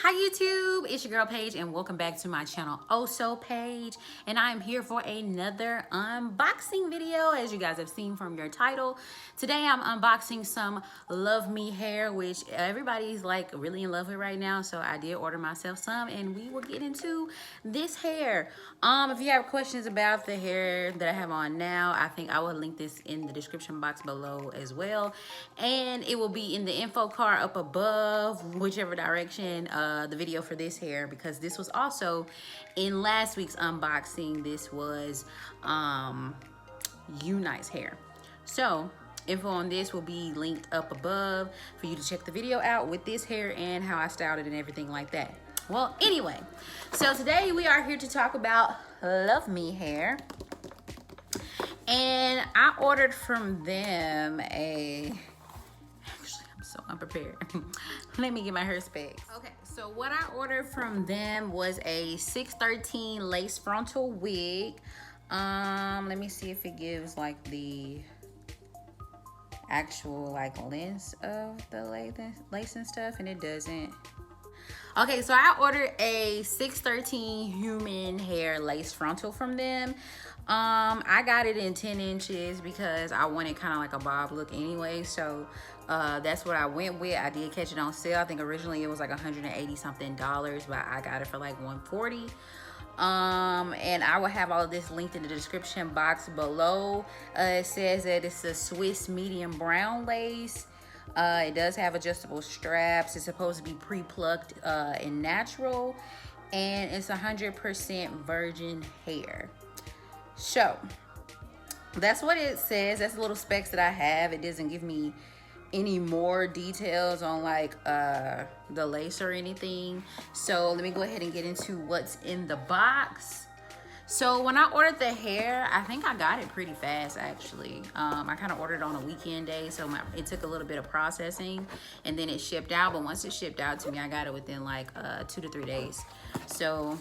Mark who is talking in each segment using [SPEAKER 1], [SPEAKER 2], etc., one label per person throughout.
[SPEAKER 1] Hi YouTube, it's your girl Paige and welcome back to my channel OhhSoPaige, and I am here for another unboxing video. As you guys have seen from your title, today I'm unboxing some Luvme hair, which everybody's like really in love with right now, so I did order myself some and we will get into this hair. If you have questions about the hair that I have on now, I think I will link this in the description box below as well, and it will be in the info card up above, whichever direction the video for this hair, because this was also in last week's unboxing. This was UNice hair. So info on this will be linked up above for you to check the video out with this hair and how I styled it and everything like that. Well, anyway, so today we are here to talk about Luvme hair, and I ordered from them so unprepared. Let me get my hair specs. Okay, so what I ordered from them was a 613 lace frontal wig. Let me see if it gives like the actual like length of the lace and stuff, and it doesn't. Okay, so I ordered a 613 human hair lace frontal from them. I got it in 10 inches because I wanted kind of like a bob look anyway, so that's what I went with. I did catch it on sale. I think originally it was like $180 something, but I got it for like $140. And I will have all of this linked in the description box below. It says that it's a Swiss medium brown lace. It does have adjustable straps. It's supposed to be pre-plucked and natural, and it's 100% virgin hair. So that's what it says. That's the little specs that I have. It doesn't give me any more details on like the lace or anything. So let me go ahead and get into what's in the box. So when I ordered the hair, I think I got it pretty fast actually. I kind of ordered on a weekend day, so it took a little bit of processing and then it shipped out. But once it shipped out to me, I got it within like 2 to 3 days. So,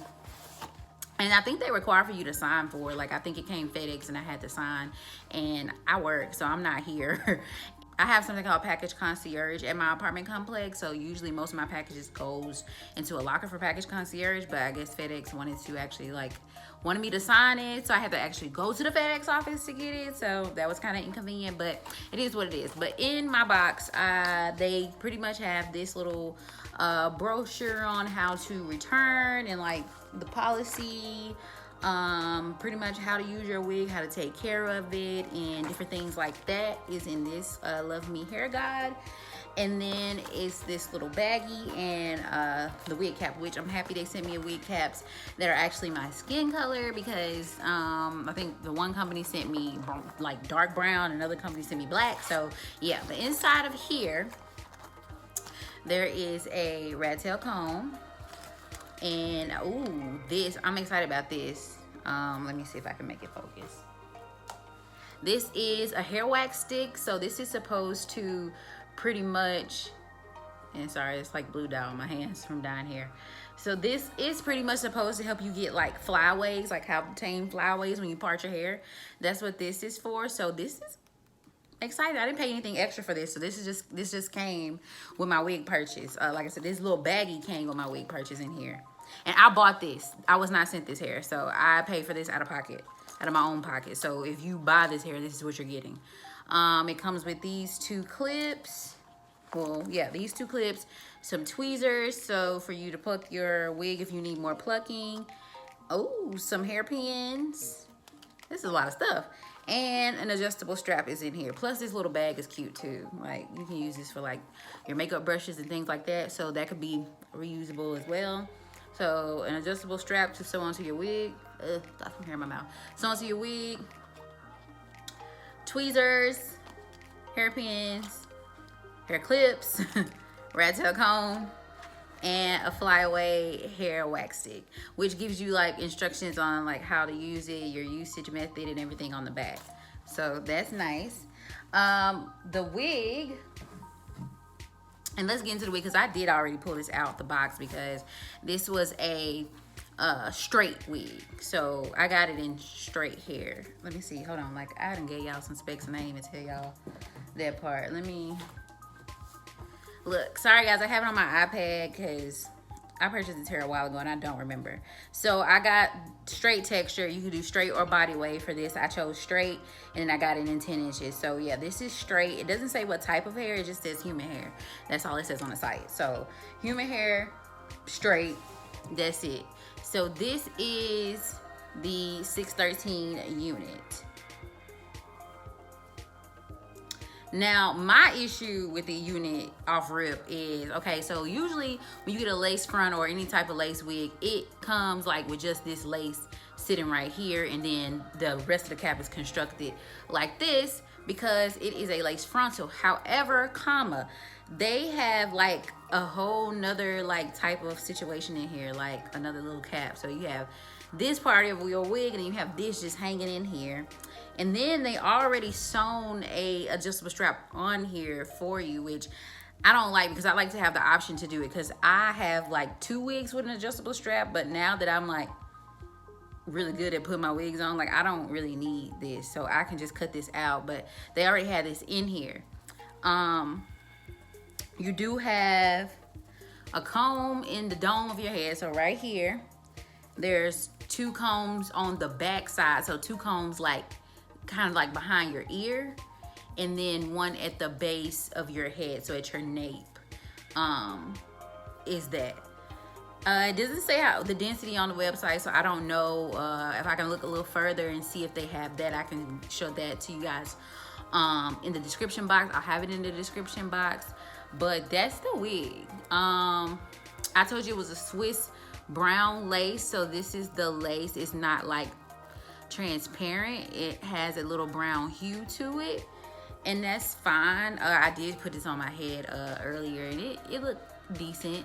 [SPEAKER 1] and I think they require for you to sign for it. Like I think it came FedEx and I had to sign, and I work, so I'm not here. I have something called package concierge at my apartment complex, so usually most of my packages goes into a locker for package concierge, but I guess FedEx wanted me to sign it, so I had to actually go to the FedEx office to get it, so that was kind of inconvenient, but it is what it is. But in my box, they pretty much have this little brochure on how to return and like the policy, pretty much how to use your wig, how to take care of it, and different things like that is in this Luvme hair guide. And then it's this little baggie and the wig cap, which I'm happy they sent me wig caps that are actually my skin color, because I think the one company sent me like dark brown, another company sent me black. So yeah, the inside of here there is a rat tail comb. And ooh, this, I'm excited about this. Let me see if I can make it focus. This is a hair wax stick. So this is supposed to pretty much, and sorry, it's like blue dye on my hands from dyeing hair. So this is pretty much supposed to help you get like flyaways, like how tame flyaways when you part your hair. That's what this is for. So this is excited. I didn't pay anything extra for this, so this just came with my wig purchase. Like I said, this little baggie came with my wig purchase in here, and I bought this. I was not sent this hair, so I paid for this out of pocket, out of my own pocket. So if you buy this hair, this is what you're getting. It comes with these 2 clips. Well, yeah, these 2 clips, some tweezers, so for you to pluck your wig if you need more plucking. Oh, some hairpins. This is a lot of stuff. And an adjustable strap is in here. Plus this little bag is cute too. Like you can use this for like your makeup brushes and things like that. So that could be reusable as well. So an adjustable strap to sew onto your wig. Got some hair in my mouth. Sew onto your wig. Tweezers, hairpins, hair clips, rat tail comb, and a flyaway hair wax stick, which gives you like instructions on like how to use it, your usage method, and everything on the back. So that's nice. The wig, and let's get into the wig, because I did already pull this out the box because this was a straight wig, so I got it in straight hair. Let me see, hold on, like I done gave y'all some specs and I didn't even tell y'all that part. Let me look. Sorry guys, I have it on my iPad because I purchased this hair a while ago and I don't remember. So I got straight texture. You can do straight or body wave for this. I chose straight and then I got it in 10 inches. So yeah, this is straight. It doesn't say what type of hair, it just says human hair. That's all it says on the site. So human hair, straight, that's it. So this is the 613 unit. Now, my issue with the unit off rip is, okay, so usually when you get a lace front or any type of lace wig, it comes like with just this lace sitting right here, and then the rest of the cap is constructed like this because it is a lace frontal. However, they have like a whole nother like type of situation in here, like another little cap. So you have this part of your wig and then you have this just hanging in here. And then they already sewn a adjustable strap on here for you, which I don't like because I like to have the option to do it because I have like 2 wigs with an adjustable strap, but now that I'm like really good at putting my wigs on, like I don't really need this, so I can just cut this out. But they already had this in here. You do have a comb in the dome of your head, so right here there's 2 combs on the back side, so 2 combs like kind of like behind your ear, and then one at the base of your head, so at your nape. Is that it doesn't say how the density on the website, so I don't know if I can look a little further and see if they have that. I can show that to you guys in the description box. I'll have it in the description box. But that's the wig. I told you it was a Swiss brown lace, so this is the lace. It's not like transparent, it has a little brown hue to it, and that's fine. I did put this on my head earlier, and it looked decent.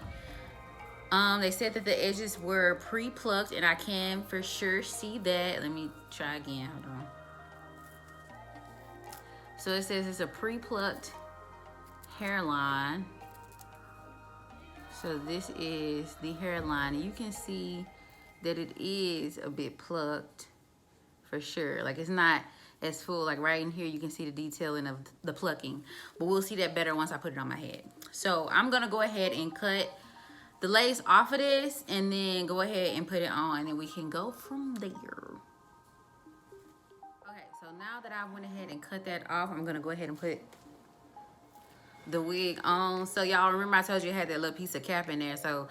[SPEAKER 1] They said that the edges were pre-plucked, and I can for sure see that. Let me try again, hold on. So it says it's a pre-plucked hairline. So this is the hairline, and you can see that it is a bit plucked for sure. Like it's not as full, like right in here you can see the detailing of the plucking, but we'll see that better once I put it on my head. So I'm gonna go ahead and cut the lace off of this and then go ahead and put it on, and we can go from there. Okay, so now that I went ahead and cut that off, I'm gonna go ahead and put the wig on. So y'all remember I told you I had that little piece of cap in there. So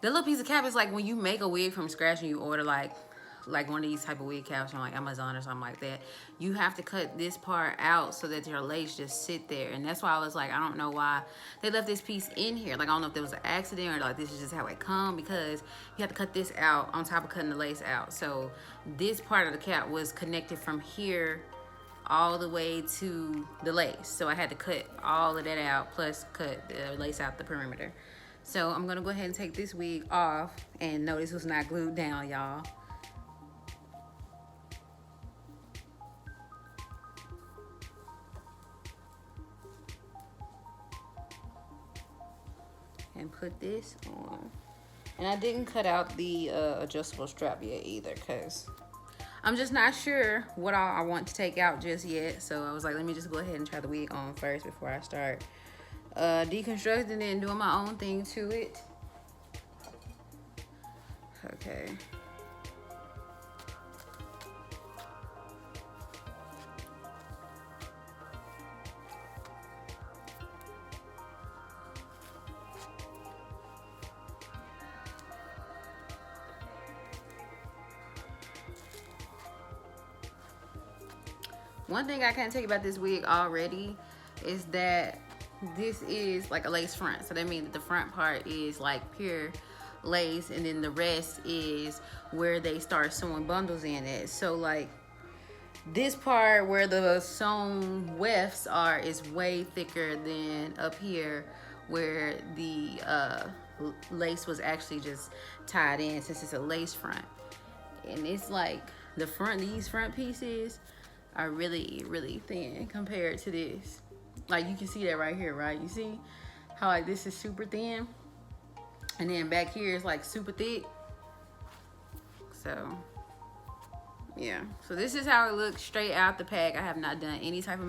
[SPEAKER 1] the little piece of cap is like when you make a wig from scratch and you order like one of these type of wig caps on like Amazon or something like that, you have to cut this part out so that your lace just sit there. And that's why I was like, I don't know why they left this piece in here. Like I don't know if there was an accident or like this is just how it come, because you have to cut this out on top of cutting the lace out. So this part of the cap was connected from here all the way to the lace, so I had to cut all of that out, plus cut the lace out the perimeter. So I'm gonna go ahead and take this wig off, and no, this was not glued down, y'all. And put this on. And I didn't cut out the adjustable strap yet either, because I'm just not sure what all I want to take out just yet. So I was like, let me just go ahead and try the wig on first before I start deconstructing it and doing my own thing to it. Okay. One thing I can't tell you about this wig already is that this is like a lace front. So that means that the front part is like pure lace, and then the rest is where they start sewing bundles in it. So like this part where the sewn wefts are is way thicker than up here where the lace was actually just tied in, since it's a lace front. And it's like the front, these front pieces are really, really thin compared to this. Like you can see that right here, right? You see how like this is super thin, and then back here is like super thick. So yeah, so this is how it looks straight out the pack. I have not done any type of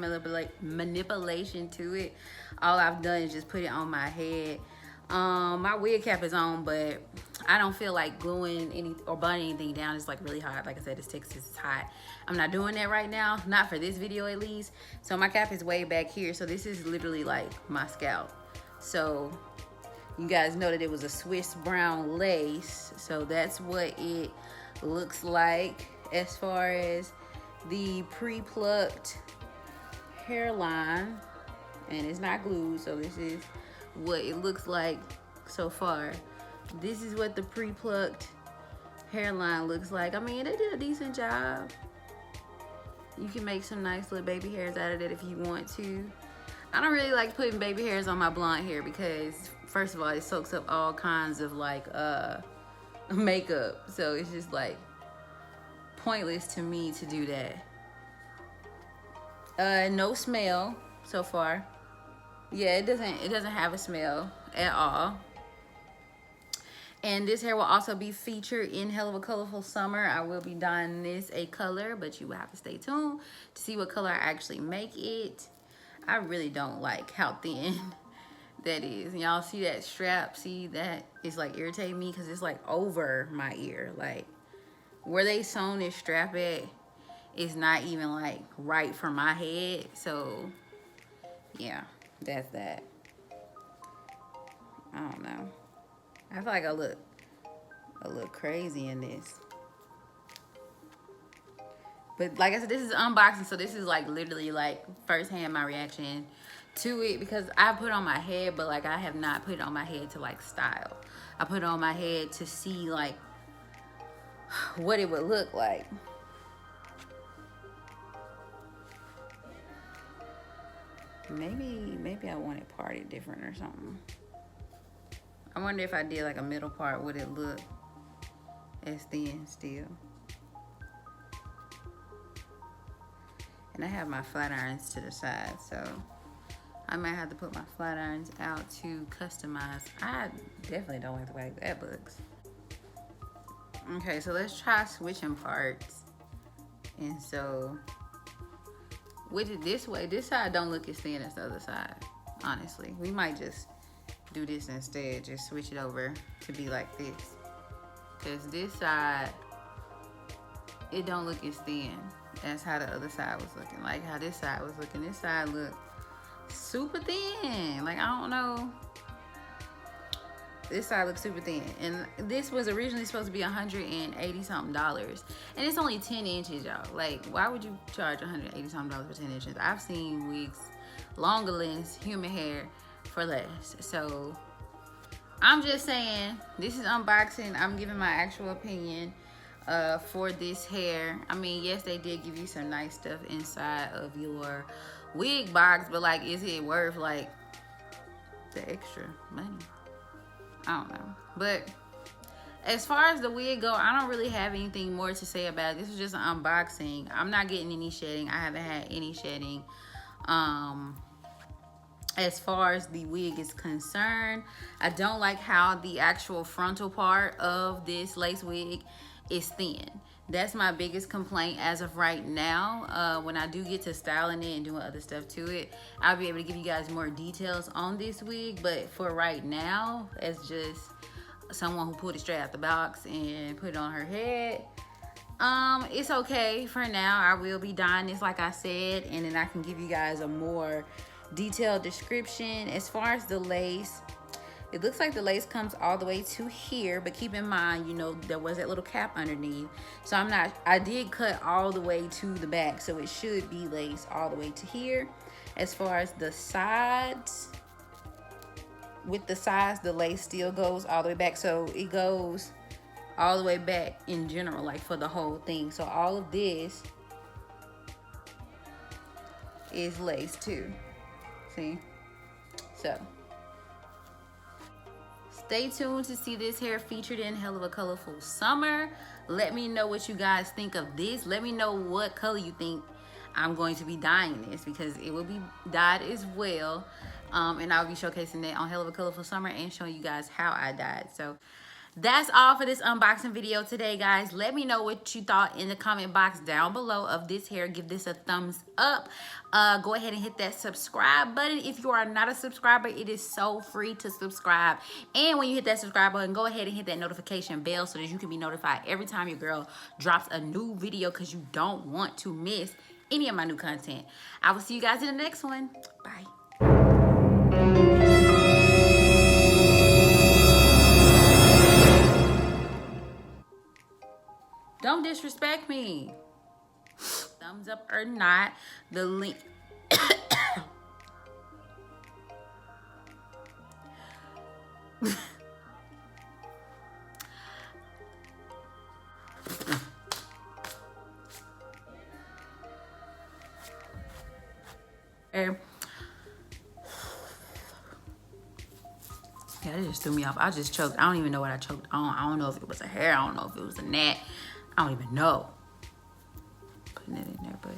[SPEAKER 1] manipulation to it. All I've done is just put it on my head. My wig cap is on, but I don't feel like gluing any or buttoning anything down. It's like really hot. Like I said, this Texas is hot. I'm not doing that right now, not for this video at least. So my cap is way back here. So this is literally like my scalp. So you guys know that it was a Swiss brown lace. So that's what it looks like as far as the pre-plucked hairline. And it's not glued, so this is what it looks like so far. This is what the pre-plucked hairline looks like. I mean, they did a decent job. You can make some nice little baby hairs out of it if you want to. I don't really like putting baby hairs on my blonde hair because first of all, it soaks up all kinds of like makeup. So it's just like pointless to me to do that. No smell so far. Yeah, it doesn't have a smell at all. And this hair will also be featured in Hell of a Colorful Summer. I will be dyeing this a color, but you will have to stay tuned to see what color I actually make it. I really don't like how thin that is. Y'all see that strap? See, that is like irritating me because it's like over my ear. Like where they sewn this strap at is not even like right for my head. So yeah, that's that. I don't know. I feel like I look crazy in this. But like I said, this is unboxing, so this is like literally like firsthand my reaction to it because I put it on my head, but like I have not put it on my head to like style. I put it on my head to see like what it would look like. Maybe I want it parted different or something. I wonder if I did like a middle part, would it look as thin still? And I have my flat irons to the side, so I might have to put my flat irons out to customize. I definitely don't like the way that looks. Okay, so let's try switching parts. And so with it this way, this side don't look as thin as the other side, honestly. We might just do this instead, just switch it over to be like this. Cause this side, it don't look as thin as how the other side was looking. Like how this side was looking. This side looked super thin. Like, I don't know. This side looks super thin. And this was originally supposed to be $180 something. And it's only 10 inches, y'all. Like, why would you charge $180 something for 10 inches? I've seen wigs, longer lengths, human hair for less. So I'm just saying, this is unboxing. I'm giving my actual opinion for this hair. I mean, yes, they did give you some nice stuff inside of your wig box, but like, is it worth like the extra money? I don't know. But as far as the wig go, I don't really have anything more to say about it. This is just an unboxing. I'm not getting any shedding. I haven't had any shedding. As far as the wig is concerned, I don't like how the actual frontal part of this lace wig is thin. That's my biggest complaint as of right now. When I do get to styling it and doing other stuff to it, I'll be able to give you guys more details on this wig. But for right now, as just someone who pulled it straight out the box and put it on her head, it's okay for now. I will be dyeing this like I said, and then I can give you guys a more detailed description. As far as the lace, it looks like the lace comes all the way to here, but keep in mind, you know, there was that little cap underneath. So I did cut all the way to the back, so it should be lace all the way to here. As far as the sides, with the sides, the lace still goes all the way back. So it goes all the way back in general, like for the whole thing. So all of this is lace too. See? So stay tuned to see this hair featured in Hell of a Colorful Summer. Let me know what you guys think of this. Let me know what color you think I'm going to be dyeing this, because it will be dyed as well. And I'll be showcasing that on Hell of a Colorful Summer and showing you guys how I dyed. So That's all for this unboxing video today, guys. Let me know what you thought in the comment box down below of this hair. Give this a thumbs up. Go ahead and hit that subscribe button. If you are not a subscriber, it is so free to subscribe. And when you hit that subscribe button, go ahead and hit that notification bell so that you can be notified every time your girl drops a new video, because you don't want to miss any of my new content. I will see you guys in the next one. Bye. Don't disrespect me. Thumbs up or not, the link. Yeah, that just threw me off. I just choked. I don't even know what I choked on. I don't know if it was a hair. I don't know if it was a gnat. I don't even know. Putting it in there, but